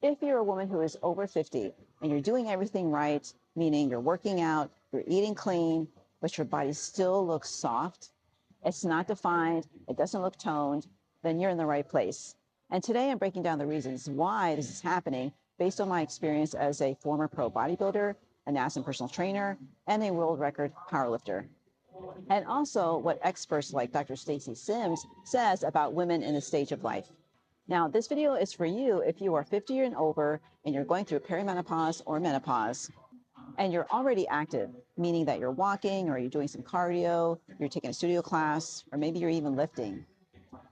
If you're a woman who is over 50 and you're doing everything right, meaning you're working out, you're eating clean, but your body still looks soft, it's not defined, it doesn't look toned, then you're in the right place. And today I'm breaking down the reasons why this is happening based on my experience as a former pro bodybuilder, a NASM personal trainer, and a world record powerlifter. And also what experts like Dr. Stacy Sims says about women in this stage of life. Now, this video is for you if you are 50 and over and you're going through perimenopause or menopause and you're already active, meaning that you're walking or you're doing some cardio, you're taking a studio class, or maybe you're even lifting.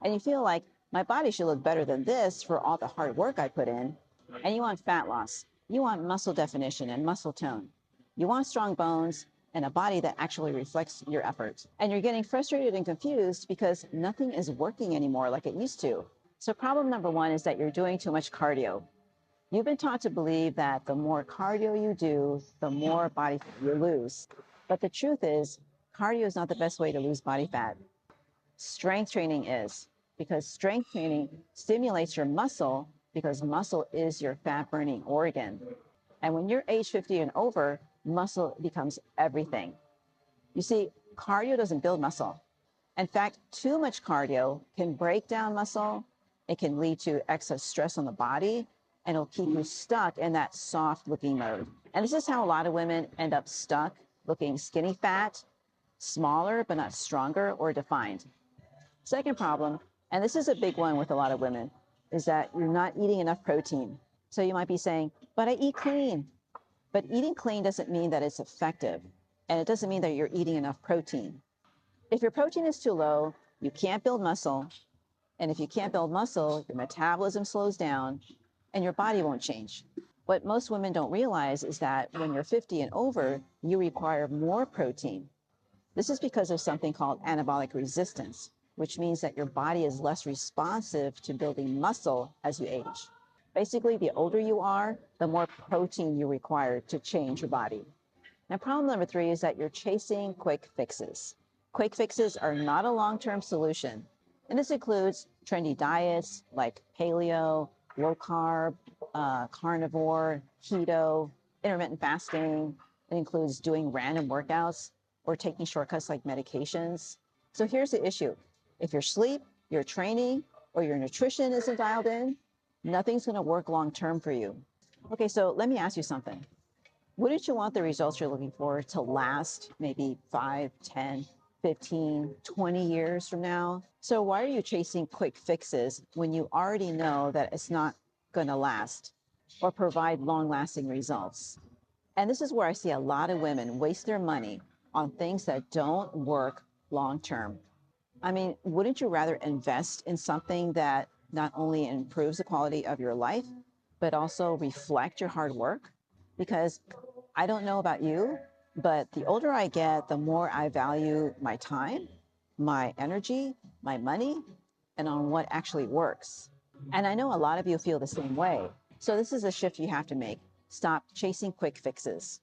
And you feel like my body should look better than this for all the hard work I put in. And you want fat loss. You want muscle definition and muscle tone. You want strong bones and a body that actually reflects your effort. And you're getting frustrated and confused because nothing is working anymore like it used to. So problem number one is that you're doing too much cardio. You've been taught to believe that the more cardio you do, the more body fat you lose. But the truth is, cardio is not the best way to lose body fat. Strength training is, because strength training stimulates your muscle because muscle is your fat burning organ. And when you're age 50 and over, muscle becomes everything. You see, cardio doesn't build muscle. In fact, too much cardio can break down muscle. It can lead to excess stress on the body, and it'll keep you stuck in that soft looking mode. And this is how a lot of women end up stuck, looking skinny fat, smaller, but not stronger or defined. Second problem, and this is a big one with a lot of women, is that you're not eating enough protein. So you might be saying, but I eat clean. But eating clean doesn't mean that it's effective. And it doesn't mean that you're eating enough protein. If your protein is too low, you can't build muscle. And if you can't build muscle, your metabolism slows down and your body won't change. What most women don't realize is that when you're 50 and over, you require more protein. This is because of something called anabolic resistance, which means that your body is less responsive to building muscle as you age. Basically, the older you are, the more protein you require to change your body. Now, problem number three is that you're chasing quick fixes. Quick fixes are not a long-term solution. And this includes trendy diets like paleo, low carb, carnivore, keto, intermittent fasting. It includes doing random workouts or taking shortcuts like medications. So here's the issue. If your sleep, your training, or your nutrition isn't dialed in, nothing's going to work long-term for you. Okay, so let me ask you something. Wouldn't you want the results you're looking for to last maybe 5, 10, 15, 20 years from now? So why are you chasing quick fixes when you already know that it's not going to last or provide long-lasting results? And this is where I see a lot of women waste their money on things that don't work long-term. I mean, wouldn't you rather invest in something that not only improves the quality of your life, but also reflect your hard work? Because I don't know about you, but the older I get, the more I value my time, my energy, my money, and on what actually works. And I know a lot of you feel the same way. So this is a shift you have to make. Stop chasing quick fixes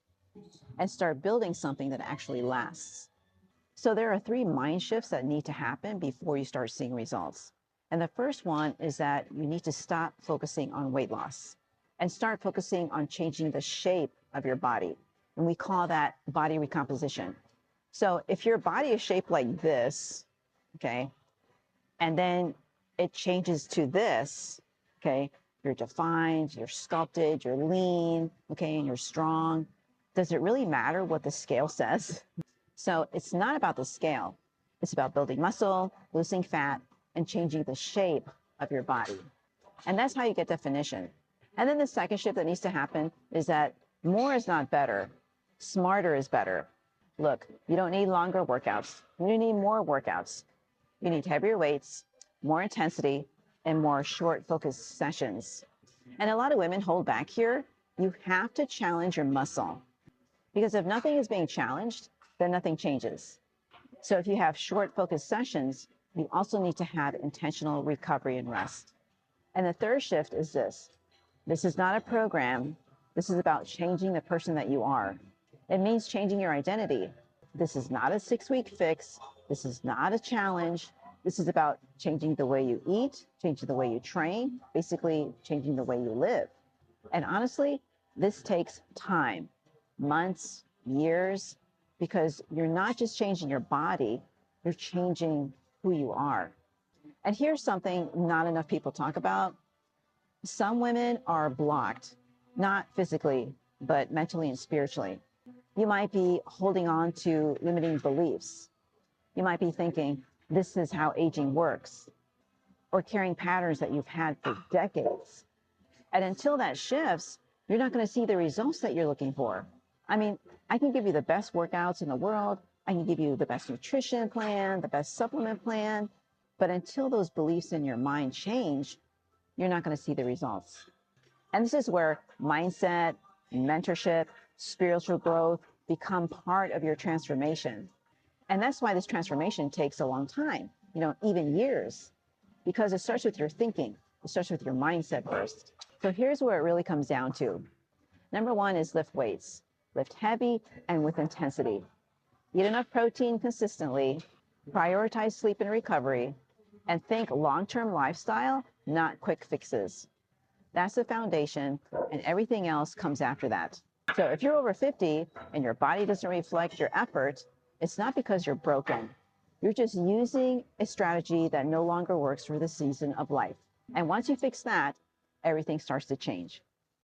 and start building something that actually lasts. So there are 3 mind shifts that need to happen before you start seeing results. And the first one is that you need to stop focusing on weight loss and start focusing on changing the shape of your body. And we call that body recomposition. So if your body is shaped like this, okay, and then it changes to this, okay, you're defined, you're sculpted, you're lean, okay, and you're strong. Does it really matter what the scale says? So it's not about the scale. It's about building muscle, losing fat, and changing the shape of your body. And that's how you get definition. And then the second shift that needs to happen is that more is not better. Smarter is better. Look, you don't need longer workouts. You need more workouts. You need heavier weights, more intensity, and more short focused sessions. And a lot of women hold back here. You have to challenge your muscle, because if nothing is being challenged, then nothing changes. So if you have short focused sessions, you also need to have intentional recovery and rest. And the third shift is this. This is not a program. This is about changing the person that you are. It means changing your identity. This is not a 6-week fix. This is not a challenge. This is about changing the way you eat, changing the way you train, basically changing the way you live. And honestly, this takes time, months, years, because you're not just changing your body, you're changing who you are. And here's something not enough people talk about. Some women are blocked, not physically, but mentally and spiritually. You might be holding on to limiting beliefs. You might be thinking, this is how aging works, or carrying patterns that you've had for decades. And until that shifts, you're not going to see the results that you're looking for. I mean, I can give you the best workouts in the world. I can give you the best nutrition plan, the best supplement plan. But until those beliefs in your mind change, you're not going to see the results. And this is where mindset, mentorship, spiritual growth become part of your transformation. And that's why this transformation takes a long time, even years, because it starts with your thinking. It starts with your mindset first. So here's where it really comes down to. Number one is lift weights. Lift heavy and with intensity. Eat enough protein consistently. Prioritize sleep and recovery. And think long-term lifestyle, not quick fixes. That's the foundation, and everything else comes after that. So if you're over 50 and your body doesn't reflect your effort, it's not because you're broken. You're just using a strategy that no longer works for the season of life. And once you fix that, everything starts to change.